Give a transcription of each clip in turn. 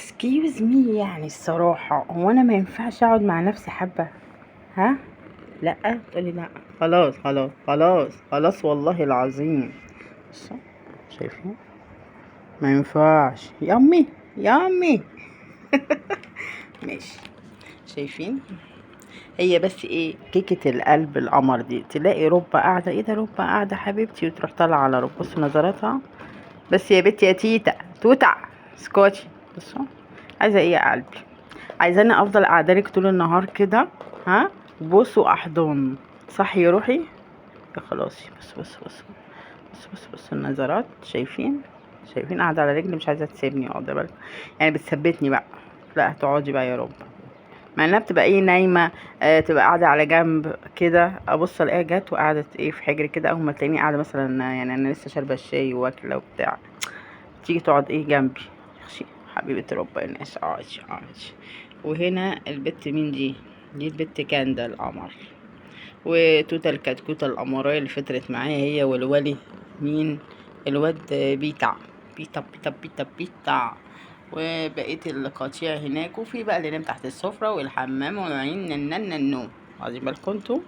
اكسكيوز مي، يعني الصراحة هو انا ما ينفعش اقعد مع نفسي حبة؟ ها؟ لا تقولي لا. خلاص خلاص خلاص خلاص والله العظيم. بصوا، شايفين؟ ما ينفعش يا امي يا امي. ماشي. شايفين؟ هي بس ايه كيكة القلب القمر دي، تلاقي ربة قاعدة، ايه ده ربة قاعدة حبيبتي، وتروح طالعة على رب. بصوا نظراتها، بس يا بنتي يا تيتا توتع سكوتشي. بصوا عايزة ايه يا قلبي؟ عايزاني افضل قاعدالك طول النهار كده؟ ها؟ بوسوا احضان صح يا روحي؟ يا خلاصي. بص بص بص بص بص بص النظرات، شايفين؟ شايفين قاعدة على رجلي مش عايزة تسيبني، واخدة بالك؟ يعني بتثبتني بقى. لا هتقعدي بقى يا رب. مع انها بتبقى ايه نايمة، تبقى قاعدة على جنب كده، ابص الاقيها جت وقعدت ايه في حجري كده، اول ما تلاقيني قاعدة مثلا، يعني انا لسه شاربة الشاي واكلة وبتاع، تيجي تقعد ايه جنبي. يخشي حبيبة ربنا الناس، عاش عاش. وهنا البت مين دي؟ دي البت كاندا القمر. وتوتا الكتكوتة القمراية اللي فطرت معايا، هي والولي مين؟ الواد بيتع. بيتا بيتا بيتا بيتا. وبقية القطيع هناك، وفي بقى اللي نام تحت السفرة والحمام والعين ننن النوم. واخدين بالكم انتوا؟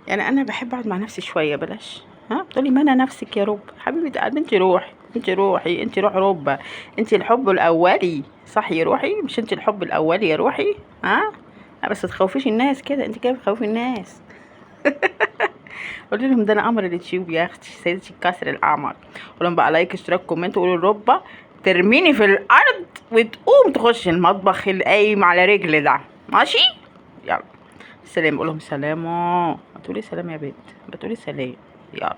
يعني انا بحب اقعد مع نفسي شويه، بلاش. ها بتقولي ما انا نفسك يا رب حبيبه قلبي، انت روحي انت روحي انت روح ربة، انت الحب الاولي صح يا روحي؟ مش انت الحب الاولي يا روحي؟ ها؟ لا بس تخوفيش الناس كده، انت كده بتخوفي الناس. قولي لهم ده انا قمر اليوتيوب يا اختي، سيدتي الكسر الاعمر. قولهم بقى لايك اشتراك كومنت، وقولوا الربة ترميني في الارض وتقوم تخش المطبخ القايم على رجل ده، ماشي؟ يلا سلام. قولهم سلام. بتقولي سلام يا بنت، بتقولي سلام. يلا.